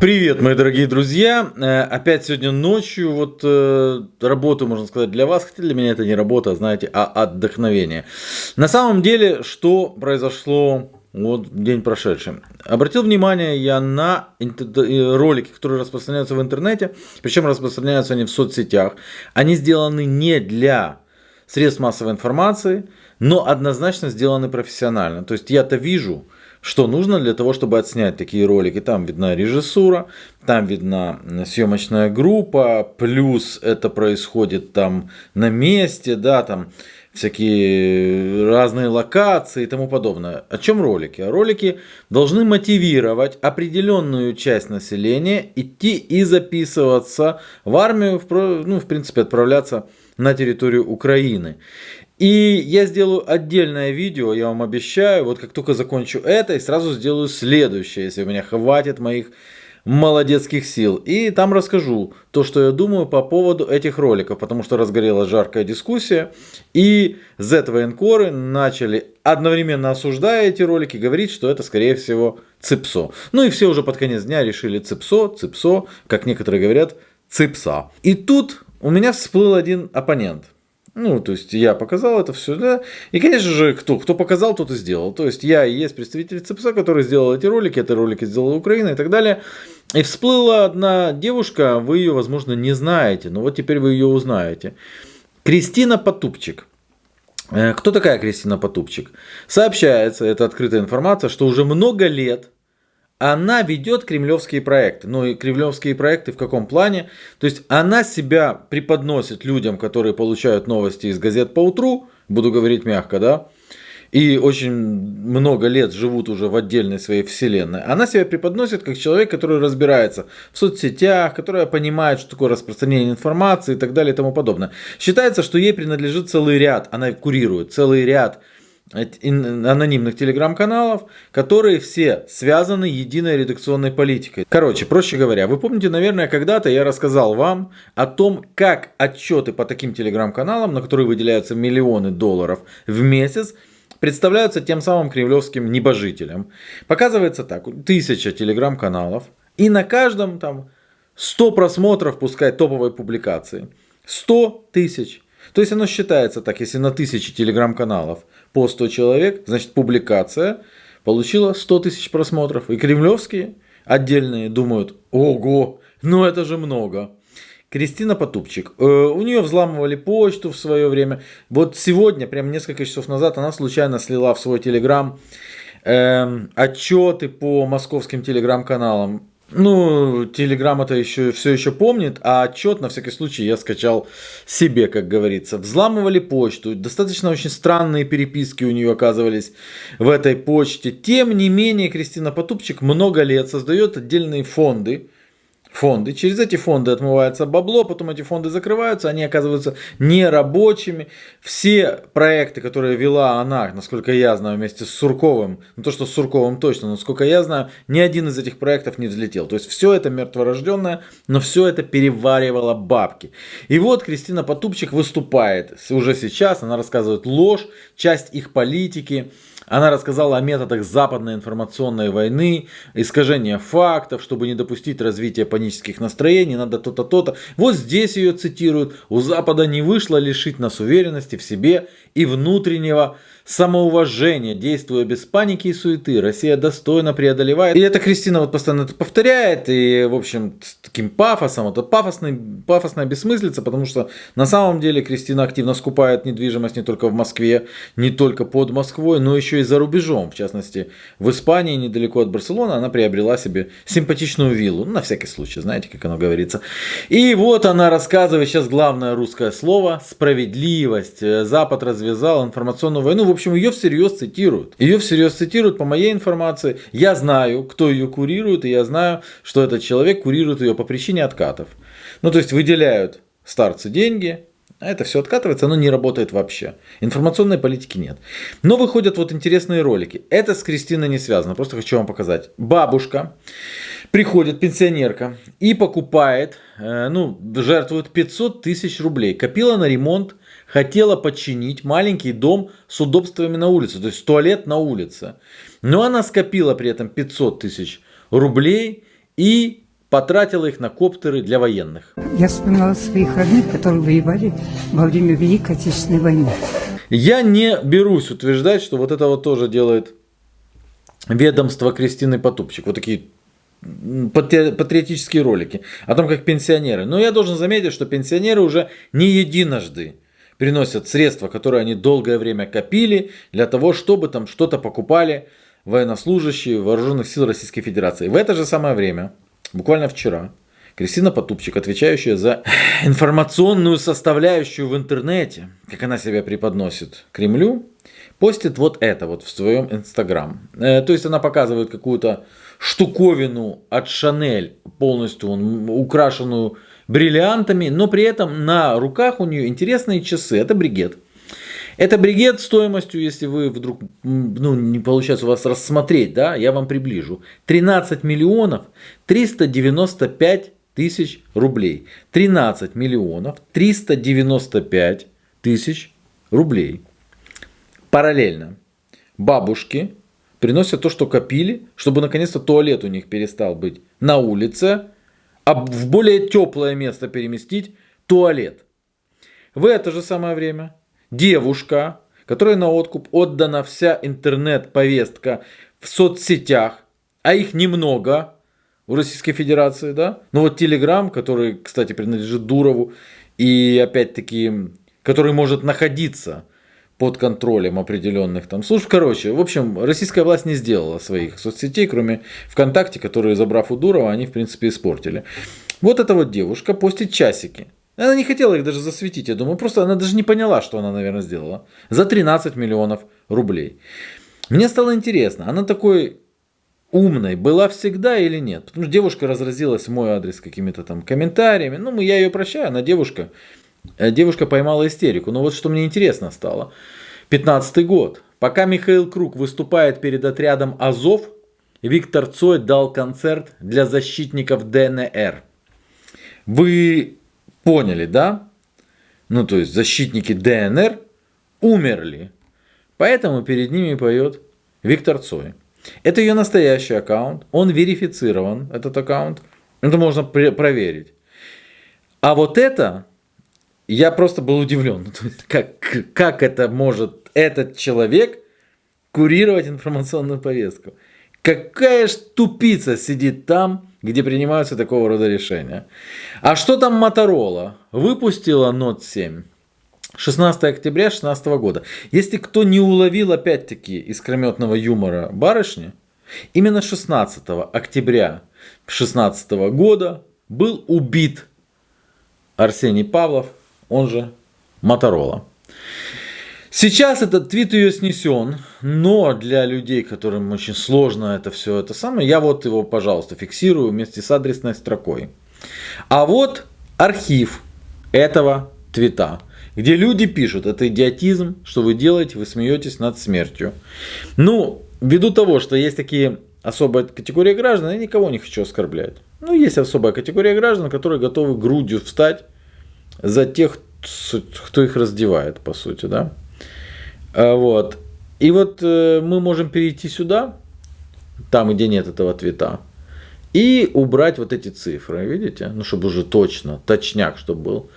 Привет, мои дорогие друзья! Опять сегодня ночью работу, можно сказать, для вас, хотя для меня это не работа, знаете, а отдохновение. На самом деле, что произошло в день прошедший? Обратил внимание я на ролики, которые распространяются в интернете, причем распространяются они в соцсетях. Они сделаны не для средств массовой информации, но однозначно сделаны профессионально. То есть я-то вижу, что нужно для того, чтобы отснять такие ролики. Там видна режиссура, там видна съемочная группа, плюс это происходит там на месте, да, там всякие разные локации и тому подобное. О чем ролики? Ролики должны мотивировать определенную часть населения идти и записываться в армию, в принципе, отправляться на территорию Украины. И я сделаю отдельное видео, я вам обещаю, вот как только закончу это, и сразу сделаю следующее, если у меня хватит моих молодецких сил. И там расскажу то, что я думаю по поводу этих роликов, потому что разгорелась жаркая дискуссия, и Z-военкоры начали, одновременно осуждая эти ролики, говорить, что это, скорее всего, ЦИПСО. Ну и все уже под конец дня решили ЦИПСО, как некоторые говорят, ЦИПСа. И тут у меня всплыл один оппонент. То есть я показал это все, да. И, конечно же, кто показал, тот и сделал. То есть я и есть представитель ЦИПСа, который сделал эти ролики сделала Украина и так далее. И всплыла одна девушка, вы ее, возможно, не знаете, но вот теперь вы ее узнаете. Кристина Потупчик. Кто такая Кристина Потупчик? Сообщается, это открытая информация, что уже много лет она ведет кремлевские проекты. Ну и кремлевские проекты в каком плане? То есть она себя преподносит людям, которые получают новости из газет по утру, буду говорить мягко, да, и очень много лет живут уже в отдельной своей вселенной. Она себя преподносит как человек, который разбирается в соцсетях, который понимает, что такое распространение информации и так далее и тому подобное. Считается, что ей принадлежит целый ряд, она курирует целый ряд анонимных телеграм-каналов, которые все связаны единой редакционной политикой. Короче, проще говоря, вы помните, наверное, когда-то я рассказал вам о том, как отчеты по таким телеграм-каналам, на которые выделяются миллионы долларов в месяц, представляются тем самым кремлевским небожителям. Показывается так, 1000 телеграм-каналов, и на каждом там 100 просмотров, пускай топовой публикации. 100 тысяч. То есть оно считается так, если на 1000 телеграм-каналов по 100 человек, значит публикация получила 100 тысяч просмотров. И кремлевские отдельные думают, ого, ну это же много. Кристина Потупчик. У нее взламывали почту в свое время. Вот сегодня, прям несколько часов назад, она случайно слила в свой телеграм отчеты по московским телеграм-каналам. Телеграм это все еще помнит, а отчет на всякий случай я скачал себе, как говорится. Взламывали почту, достаточно очень странные переписки у нее оказывались в этой почте. Тем не менее, Кристина Потупчик много лет создает отдельные фонды. Через эти фонды отмывается бабло, потом эти фонды закрываются, они оказываются нерабочими. Все проекты, которые вела она, насколько я знаю, вместе с Сурковым, то, что с Сурковым точно, но насколько я знаю, ни один из этих проектов не взлетел. То есть все это мертворожденное, но все это переваривало бабки. И вот Кристина Потупчик выступает уже сейчас, она рассказывает ложь, часть их политики. Она рассказала о методах западной информационной войны, искажения фактов, чтобы не допустить развития панических настроений, надо то-то, то-то. Вот здесь ее цитируют. У Запада не вышло лишить нас уверенности в себе и внутреннего самоуважения, действуя без паники и суеты. Россия достойно преодолевает. И это Кристина постоянно это повторяет. И, в общем, с таким пафосом. Это пафосная бессмыслица, потому что на самом деле Кристина активно скупает недвижимость не только в Москве, не только под Москвой, но еще и за рубежом. В частности, в Испании, недалеко от Барселоны, она приобрела себе симпатичную виллу. На всякий случай, знаете, как оно говорится. И вот она рассказывает сейчас главное русское слово – справедливость. Запад развязал информационную войну. В общем, ее всерьез цитируют. Ее всерьез цитируют, по моей информации. Я знаю, кто ее курирует, и я знаю, что этот человек курирует ее по причине откатов. То есть выделяют старцы деньги, а это все откатывается, оно не работает вообще. Информационной политики нет. Но выходят вот интересные ролики. Это с Кристиной не связано, просто хочу вам показать. Бабушка приходит, пенсионерка, и покупает, жертвует 500 тысяч рублей. Копила на ремонт, хотела починить маленький дом с удобствами на улице, то есть туалет на улице. Но она скопила при этом 500 тысяч рублей и потратила их на коптеры для военных. Я вспоминала своих родных, которые воевали во время Великой Отечественной войны. Я не берусь утверждать, что вот это вот тоже делает ведомство Кристины Потупчик. Вот такие патриотические ролики о том, как пенсионеры. Но я должен заметить, что пенсионеры уже не единожды приносят средства, которые они долгое время копили, для того, чтобы там что-то покупали военнослужащие Вооруженных сил Российской Федерации. В это же самое время, буквально вчера, Кристина Потупчик, отвечающая за информационную составляющую в интернете, как она себя преподносит Кремлю, постит вот это вот в своем Инстаграм. То есть она показывает какую-то штуковину от Шанель, полностью украшенную бриллиантами, но при этом на руках у нее интересные часы. Это бригет. Это бригет стоимостью, если вы вдруг не получается у вас рассмотреть, да, я вам приближу. 13 миллионов 395 тысяч рублей. 13 миллионов 395 тысяч рублей. Параллельно бабушки приносят то, что копили, чтобы наконец-то туалет у них перестал быть на улице, а в более теплое место переместить туалет. В это же самое время девушка, которой на откуп отдана вся интернет-повестка в соцсетях, а их немного в Российской Федерации, да? Ну вот Telegram, который, кстати, принадлежит Дурову, и опять-таки, который может находиться под контролем определенных там служб. Короче, в общем, российская власть не сделала своих соцсетей, кроме ВКонтакте, которые, забрав у Дурова, они, в принципе, испортили. Вот эта вот девушка постит часики. Она не хотела их даже засветить, я думаю, просто она даже не поняла, что она, наверное, сделала. За 13 миллионов рублей. Мне стало интересно, она такой умной была всегда или нет? Потому что девушка разразилась в мой адрес какими-то там комментариями. Ну, я ее прощаю, она девушка. Девушка поймала истерику. Но вот что мне интересно стало. 15-й год. Пока Михаил Круг выступает перед отрядом Азов, Виктор Цой дал концерт для защитников ДНР. Вы поняли, да? Ну, то есть защитники ДНР умерли. Поэтому перед ними поет Виктор Цой. Это ее настоящий аккаунт. Он верифицирован, этот аккаунт. Это можно проверить. А вот это... Я просто был удивлен, как это может этот человек курировать информационную повестку. Какая ж тупица сидит там, где принимаются такого рода решения. А что там Motorola? Выпустила Note 7. 16 октября 2016 года. Если кто не уловил опять-таки искрометного юмора барышни, именно 16 октября 2016 года был убит Арсений Павлов, он же Motorola. Сейчас этот твит ее снесен, но для людей, которым очень сложно это все это самое, я вот его, пожалуйста, фиксирую вместе с адресной строкой. А вот архив этого твита, где люди пишут: это идиотизм, что вы делаете, вы смеетесь над смертью. Ну, ввиду того, что есть такие особая категория граждан, я никого не хочу оскорблять. Ну, есть особая категория граждан, которые готовы грудью встать за тех, кто их раздевает, по сути, да. Вот. И вот мы можем перейти сюда, там, где нет этого твита, и убрать вот эти цифры, видите? Ну, чтобы уже точно, точняк, чтобы был.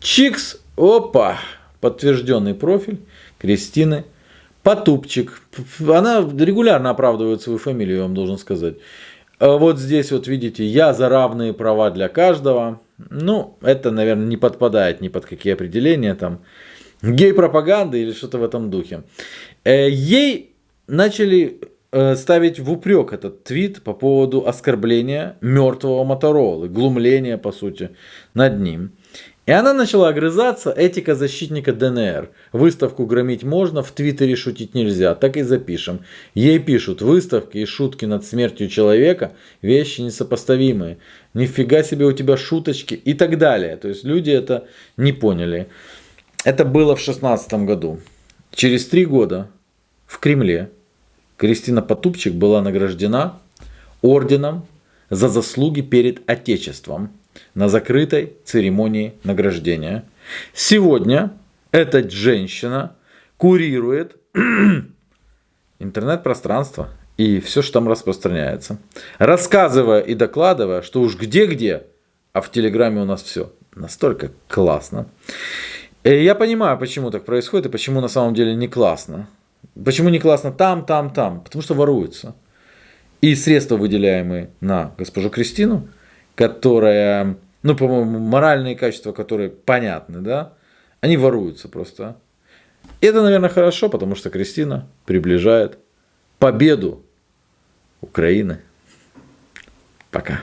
Чикс, опа, подтвержденный профиль Кристины Потупчик. Она регулярно оправдывает свою фамилию, я вам должен сказать. Вот здесь вот видите, я за равные права для каждого. Ну, это, наверное, не подпадает ни под какие определения там. Гей-пропаганда или что-то в этом духе. Ей начали ставить в упрек этот твит по поводу оскорбления мертвого Моторолы, глумления, по сути, над ним. И она начала огрызаться: этика защитника ДНР. Выставку громить можно, в Твиттере шутить нельзя. Так и запишем. Ей пишут: выставки и шутки над смертью человека — вещи несопоставимые. Нифига себе у тебя шуточки и так далее. То есть люди это не поняли. Это было в 2016 году. Через 3 года в Кремле Кристина Потупчик была награждена орденом за заслуги перед Отечеством на закрытой церемонии награждения. Сегодня эта женщина курирует интернет-пространство и все, что там распространяется. Рассказывая и докладывая, что уж где-где, а в Телеграме у нас все настолько классно. И я понимаю, почему так происходит и почему на самом деле не классно. Почему не классно там. Потому что воруются. И средства, выделяемые на госпожу Кристину, которая, ну, по-моему, моральные качества, которые понятны, да, они воруются просто. И это, наверное, хорошо, потому что Кристина приближает победу Украины. Пока.